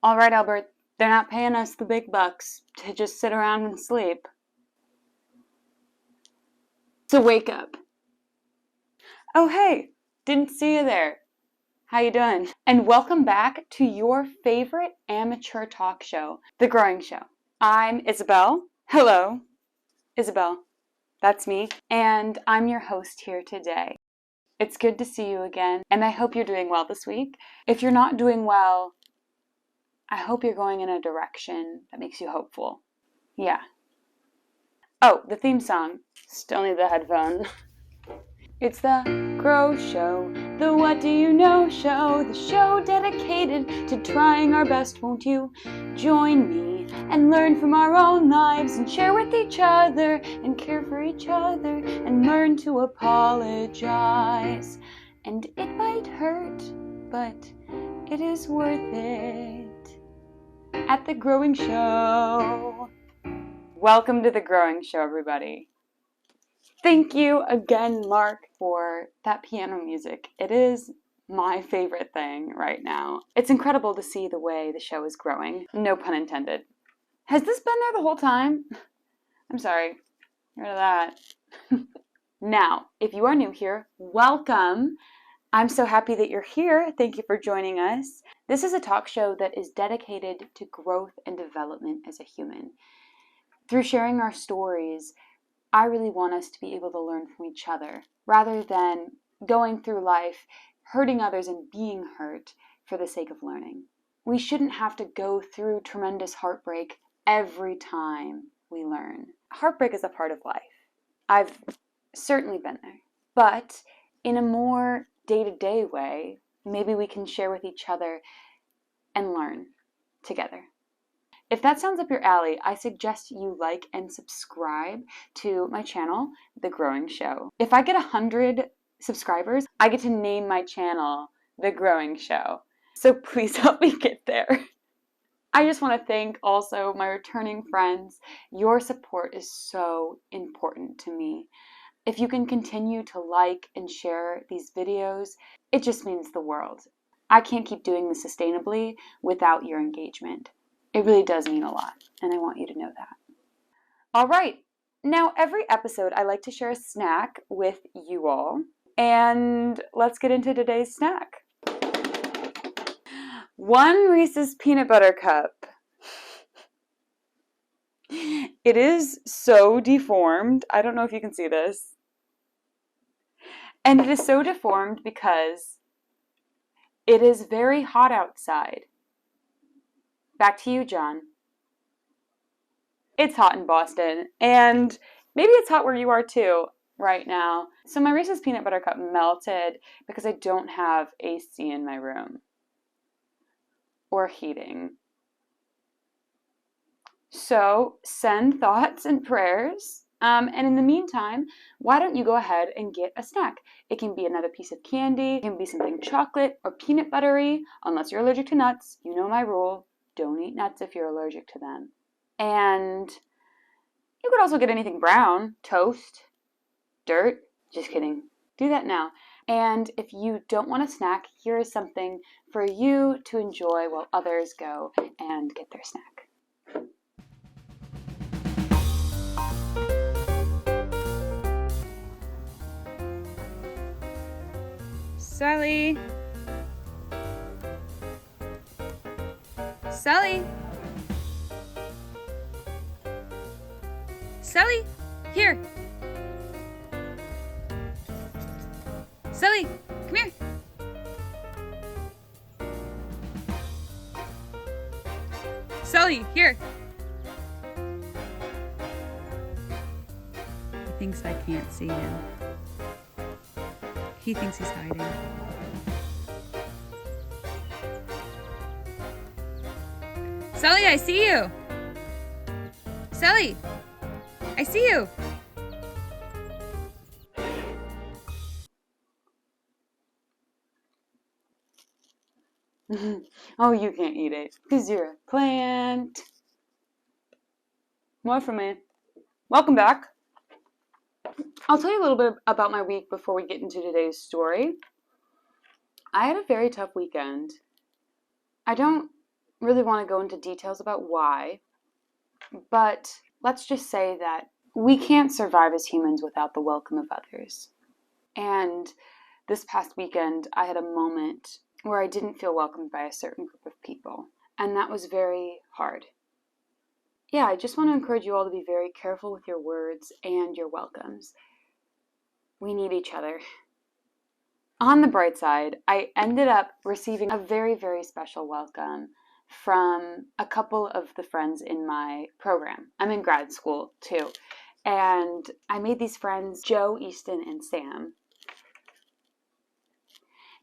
All right, Albert, they're not paying us the big bucks to just sit around and sleep. So wake up. Oh, hey, didn't see you there. How you doing? And welcome back to your favorite amateur talk show, The Growing Show. I'm Isabel. Hello, Isabel. That's me. And I'm your host here today. It's good to see you again, and I hope you're doing well this week. If you're not doing well, I hope you're going in a direction that makes you hopeful. Yeah. Oh, the theme song. Still need the headphone. It's the Grow Show, the What Do You Know Show, the show dedicated to trying our best. Won't you join me and learn from our own lives and share with each other and care for each other and learn to apologize. And it might hurt, but it is worth it. At The Growing Show. Welcome to The Growing Show, everybody. Thank you again, Mark, for that piano music. It is my favorite thing right now. It's incredible to see the way the show is growing. No pun intended. Has this been there the whole time? I'm sorry. Get rid of that. Now, if you are new here, welcome. I'm so happy that you're here. Thank you for joining us. This is a talk show that is dedicated to growth and development as a human. Through sharing our stories, I really want us to be able to learn from each other rather than going through life hurting others and being hurt for the sake of learning. We shouldn't have to go through tremendous heartbreak every time we learn. Heartbreak is a part of life. I've certainly been there. But in a more day-to-day way, maybe we can share with each other and learn together. If that sounds up your alley, I suggest you like and subscribe to my channel, The Growing Show. If I get 100 subscribers, I get to name my channel The Growing Show. So please help me get there. I just want to thank also my returning friends. Your support is so important to me. If you can continue to like and share these videos, it just means the world. I can't keep doing this sustainably without your engagement. It really does mean a lot, and I want you to know that. All right, now every episode I like to share a snack with you all, and let's get into today's snack. One Reese's Peanut Butter Cup. It is so deformed. I don't know if you can see this. And it is so deformed because it is very hot outside. Back to you, John. It's hot in Boston, and maybe it's hot where you are too right now. So my Reese's Peanut Butter Cup melted because I don't have AC in my room or heating. So send thoughts and prayers. And in the meantime, why don't you go ahead and get a snack? It can be another piece of candy, it can be something chocolate or peanut buttery, unless you're allergic to nuts. You know my rule. Don't eat nuts if you're allergic to them. And you could also get anything brown, toast, dirt. Just kidding. Do that now. And if you don't want a snack, here is something for you to enjoy while others go and get their snack. Sally. Sally. Sally, here. Sally, come here. Sally, here. He thinks I can't see him. He thinks he's hiding. Sally, I see you. Sally, I see you. Oh, you can't eat it because you're a plant. More from me. Welcome back. I'll tell you a little bit about my week before we get into today's story. I had a very tough weekend. I don't really want to go into details about why, but let's just say that we can't survive as humans without the welcome of others. And this past weekend, I had a moment where I didn't feel welcomed by a certain group of people, and that was very hard. Yeah, I just want to encourage you all to be very careful with your words and your welcomes. We need each other. On the bright side, I ended up receiving a very, very special welcome from a couple of the friends in my program. I'm in grad school too. And I made these friends, Joe, Easton, and Sam.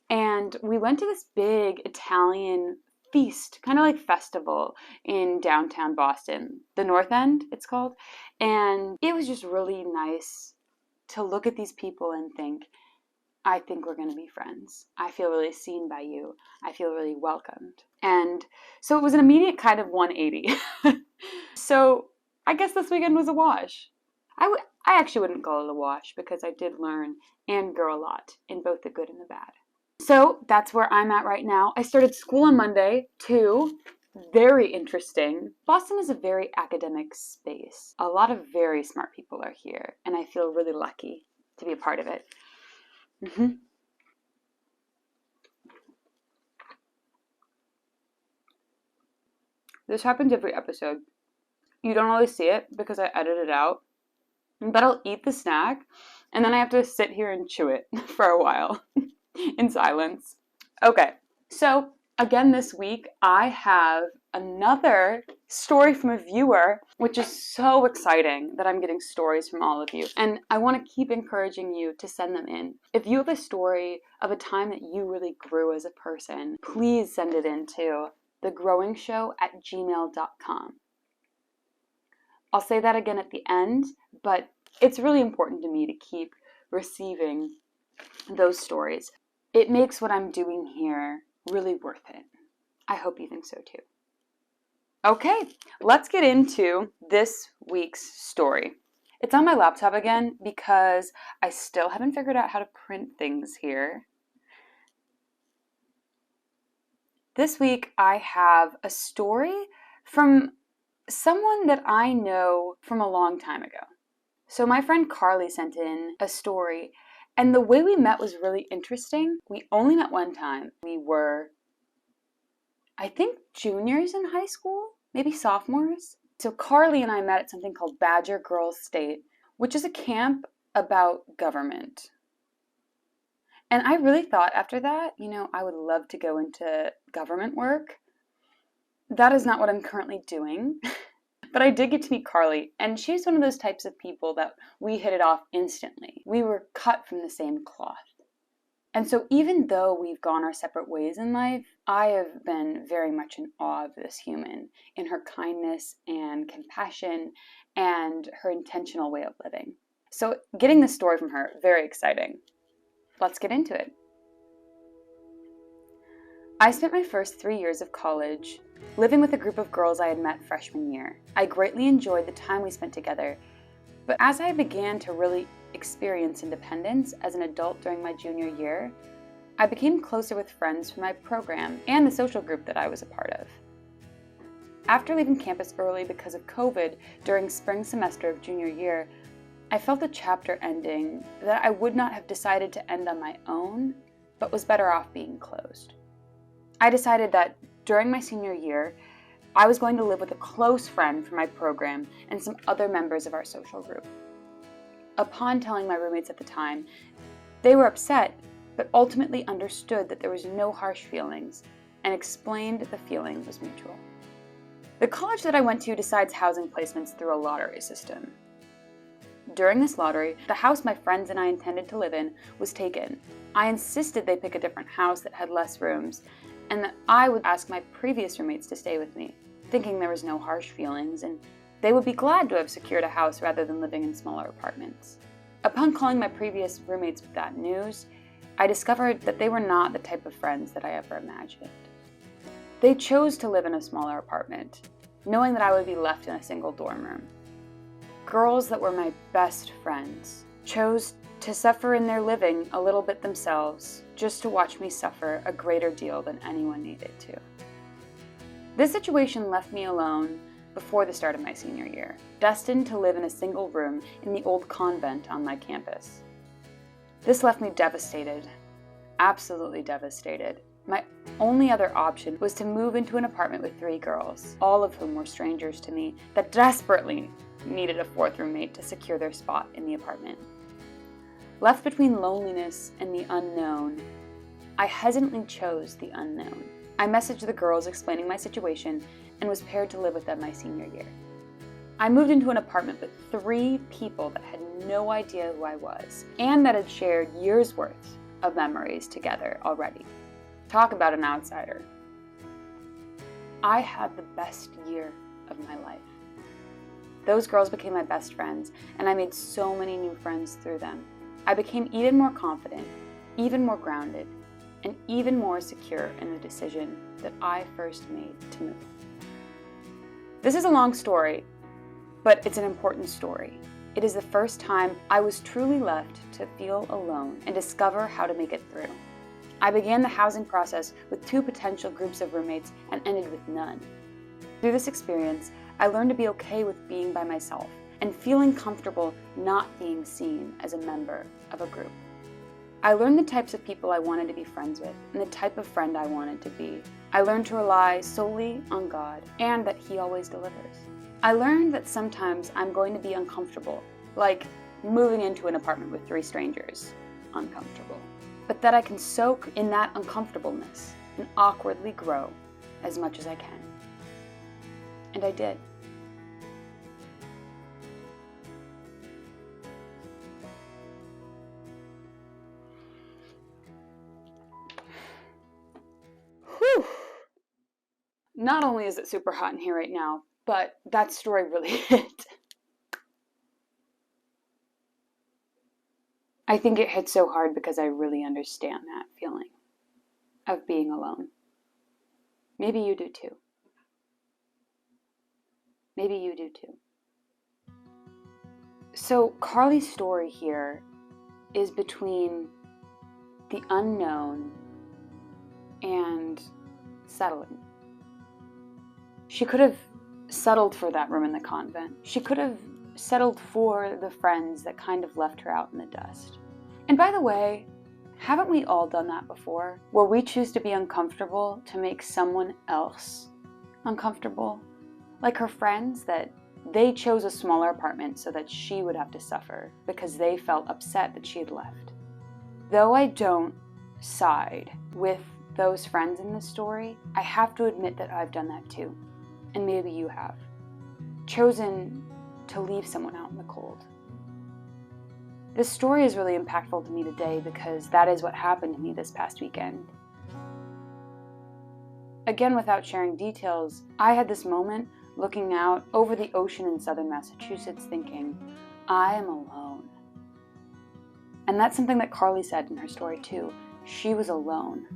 And we went to this big Italian feast, kind of like festival in downtown Boston, the North End, it's called. And it was just really nice to look at these people and think, I think we're going to be friends. I feel really seen by you. I feel really welcomed. And so it was an immediate kind of 180. So I guess this weekend was a wash. I actually wouldn't call it a wash because I did learn and grow a lot in both the good and the bad. So that's where I'm at right now. I started school on Monday too. Very interesting. Boston is a very academic space. A lot of very smart people are here, and I feel really lucky to be a part of it. This happens every episode. You don't always see it because I edit it out, but I'll eat the snack and then I have to sit here and chew it for a while in silence. Okay, so again this week I have another story from a viewer, which is so exciting that I'm getting stories from all of you. And I want to keep encouraging you to send them in. If you have a story of a time that you really grew as a person, please send it in to thegrowingshow@gmail.com. I'll say that again at the end, but it's really important to me to keep receiving those stories. It makes what I'm doing here really worth it. I hope you think so too. Okay, let's get into this week's story. It's on my laptop again because I still haven't figured out how to print things here. This week I have a story from someone that I know from a long time ago. So my friend Carly sent in a story, and the way we met was really interesting. We only met one time. We were, I think, juniors in high school, maybe sophomores. So Carly and I met at something called Badger Girls State, which is a camp about government. And I really thought after that, I would love to go into government work. That is not what I'm currently doing. But I did get to meet Carly, and she's one of those types of people that we hit it off instantly. We were cut from the same cloth. And so even though we've gone our separate ways in life, I have been very much in awe of this human, in her kindness and compassion and her intentional way of living. So getting this story from her, very exciting. Let's get into it. I spent my first 3 years of college living with a group of girls I had met freshman year. I greatly enjoyed the time we spent together, but as I began to really experience independence as an adult during my junior year, I became closer with friends from my program and the social group that I was a part of. After leaving campus early because of COVID during spring semester of junior year, I felt a chapter ending that I would not have decided to end on my own, but was better off being closed. I decided that during my senior year, I was going to live with a close friend from my program and some other members of our social group. Upon telling my roommates at the time, they were upset, but ultimately understood that there was no harsh feelings and explained the feeling was mutual. The college that I went to decides housing placements through a lottery system. During this lottery, the house my friends and I intended to live in was taken. I insisted they pick a different house that had less rooms, and that I would ask my previous roommates to stay with me, thinking there was no harsh feelings, and they would be glad to have secured a house rather than living in smaller apartments. Upon calling my previous roommates with that news, I discovered that they were not the type of friends that I ever imagined. They chose to live in a smaller apartment, knowing that I would be left in a single dorm room. Girls that were my best friends chose to suffer in their living a little bit themselves, just to watch me suffer a greater deal than anyone needed to. This situation left me alone before the start of my senior year, destined to live in a single room in the old convent on my campus. This left me devastated, absolutely devastated. My only other option was to move into an apartment with 3 girls, all of whom were strangers to me, that desperately needed a 4th roommate to secure their spot in the apartment. Left between loneliness and the unknown, I hesitantly chose the unknown. I messaged the girls explaining my situation and was paired to live with them my senior year. I moved into an apartment with 3 people that had no idea who I was and that had shared years' worth of memories together already. Talk about an outsider. I had the best year of my life. Those girls became my best friends, and I made so many new friends through them. I became even more confident, even more grounded, and even more secure in the decision that I first made to move. This is a long story, but it's an important story. It is the first time I was truly left to feel alone and discover how to make it through. I began the housing process with 2 potential groups of roommates and ended with none. Through this experience, I learned to be okay with being by myself and feeling comfortable not being seen as a member of a group. I learned the types of people I wanted to be friends with and the type of friend I wanted to be. I learned to rely solely on God and that He always delivers. I learned that sometimes I'm going to be uncomfortable, like moving into an apartment with 3 strangers. Uncomfortable. But that I can soak in that uncomfortableness and awkwardly grow as much as I can. And I did. Whew. Not only is it super hot in here right now, but that story really hit. I think it hit so hard because I really understand that feeling of being alone. Maybe you do too. Maybe you do too. So Carly's story here is between the unknown and settling. She could have settled for that room in the convent. She could have settled for the friends that kind of left her out in the dust. And by the way, haven't we all done that before? Where we choose to be uncomfortable to make someone else uncomfortable? Like her friends, that they chose a smaller apartment so that she would have to suffer because they felt upset that she had left. Though I don't side with those friends in this story, I have to admit that I've done that too. And maybe you have. Chosen to leave someone out in the cold. This story is really impactful to me today because that is what happened to me this past weekend. Again, without sharing details, I had this moment looking out over the ocean in southern Massachusetts thinking, I am alone. And that's something that Carly said in her story too. She was alone.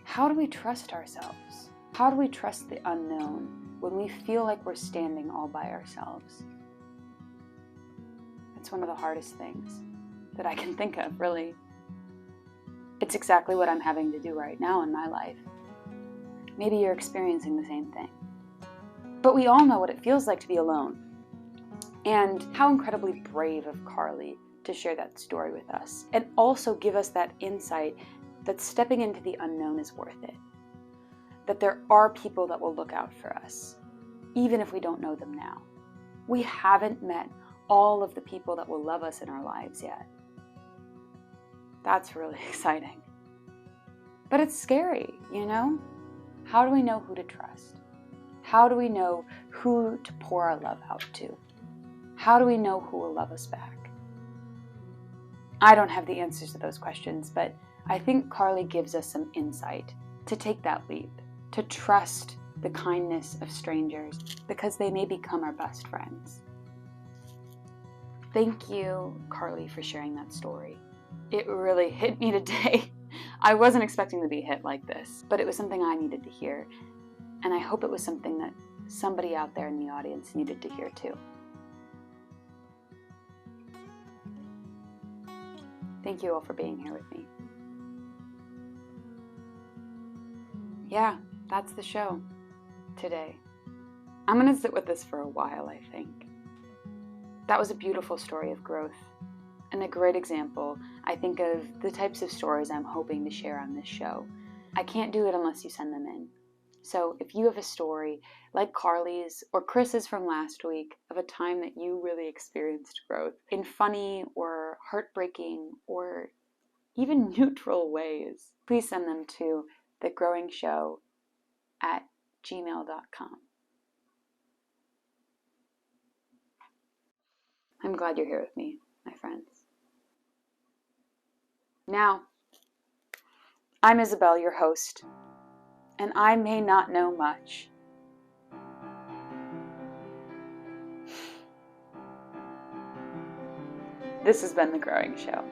How do we trust ourselves? How do we trust the unknown when we feel like we're standing all by ourselves? It's one of the hardest things that I can think of, really. It's exactly what I'm having to do right now in my life. Maybe you're experiencing the same thing. But we all know what it feels like to be alone. And how incredibly brave of Carly to share that story with us. And also give us that insight that stepping into the unknown is worth it. That there are people that will look out for us, even if we don't know them now. We haven't met all of the people that will love us in our lives yet. That's really exciting. But it's scary, you know? How do we know who to trust? How do we know who to pour our love out to? How do we know who will love us back? I don't have the answers to those questions, but I think Carly gives us some insight to take that leap, to trust the kindness of strangers because they may become our best friends. Thank you, Carly, for sharing that story. It really hit me today. I wasn't expecting to be hit like this, but it was something I needed to hear, and I hope it was something that somebody out there in the audience needed to hear too. Thank you all for being here with me. Yeah, that's the show today. I'm going to sit with this for a while, I think. That was a beautiful story of growth and a great example, I think, of the types of stories I'm hoping to share on this show. I can't do it unless you send them in. So if you have a story like Carly's or Chris's from last week of a time that you really experienced growth in funny or heartbreaking or even neutral ways, please send them to thegrowingshow@gmail.com. I'm glad you're here with me, my friends. Now, I'm Isabel, your host, and I may not know much. This has been The Growing Show.